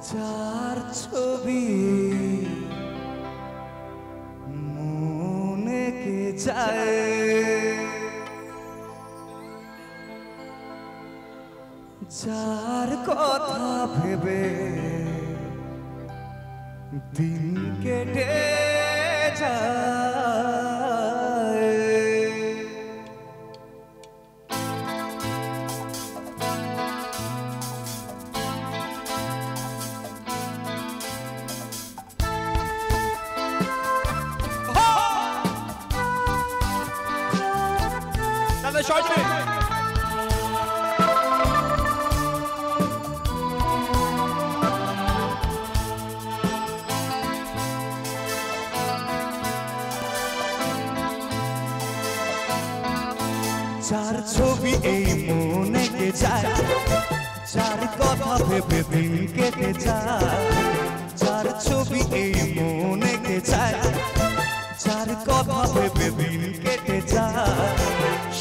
যার ছবি মনে কে যায়, যার কথা ভেবে দিন কেটে যায়। Short me. যার ছবি এই মনে কে যায়, যার কথা ভেবে দিন কেটে যায়। যার ছবি এই মনে কে যায়, যার কথা ভেবে দিন কেটে যায়।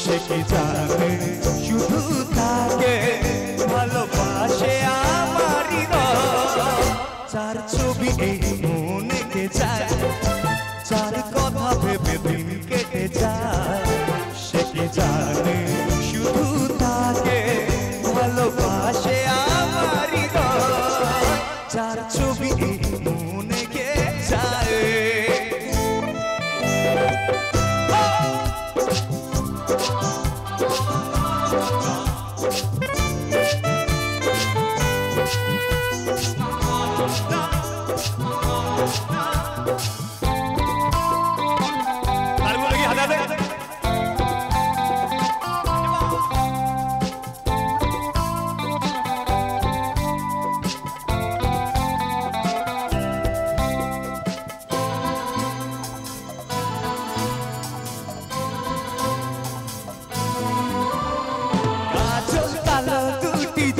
সে কি জানে শুধু তাকে ভালোবাসে আমার হৃদয়। যার ছবি এই মনে কে যায়, যার কথা ভেবে দিন কেটে যায়। সে কি জানে শুধু তাকে ভালোবাসে আমার হৃদয়। যার ছবি এই মনে কে যায়।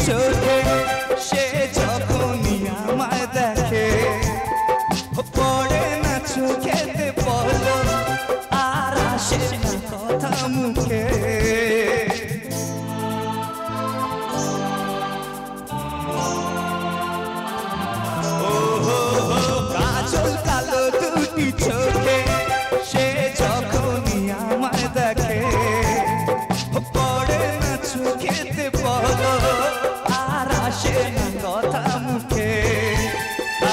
চোখে সে যখনই আমায় দেখে, পড়ে না চোখেতে পলক আর আসে না কথা মুখে। কাজল কালো দুটি চোখে সে যখনই আমায় দেখে, পড়ে না চোখেতে পলক আর আসে না কথা মুখে।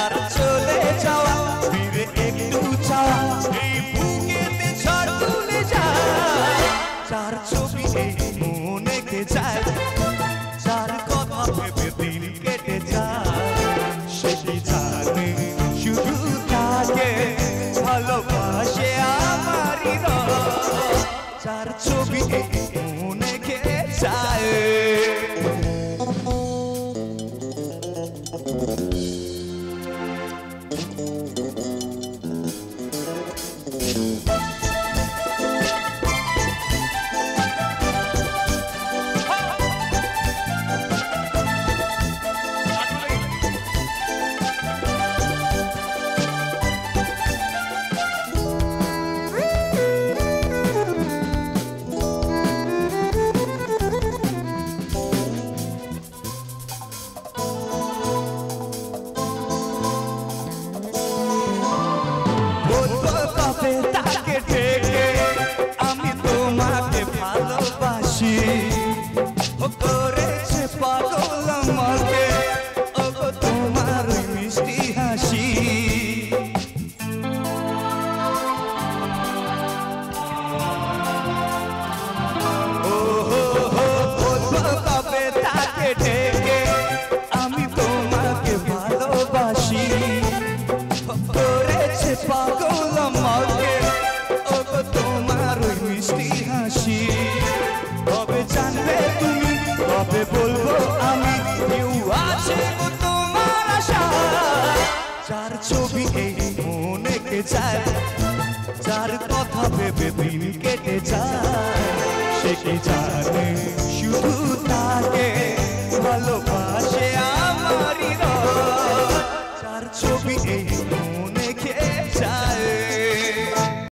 আর চলে যাওয়া ফিরে একটু চাওয়া এই বুকেতে ঝড় তুলে যায়। যার ছবি এই মনে কে যায়, যার কথা ভেবে দিন কেটে যায়। সে কি জানে শুধু তাকে ভালোবাসে আমার হৃদয়। যার ছবি এই মনে কে যায়। তাকে ডেকে আমি তোমাকে ভালোবাসি, করেছে পাগল আমাকে ওগো তোমার মিষ্টি হাসি। কবে তাকে ডেকে আমি তোমাকে ভালোবাসি, করেছে পাগল আমাকে ওগো তোমার মিষ্টি হাসি। কবে জানবে তুমি, কবে বলবো আমি, কেউ আছে গো তোমার আশা। যার ছবি এই মনে কে যায়, যার কথা ভেবে দিন কেটে যায়। সে কি জানে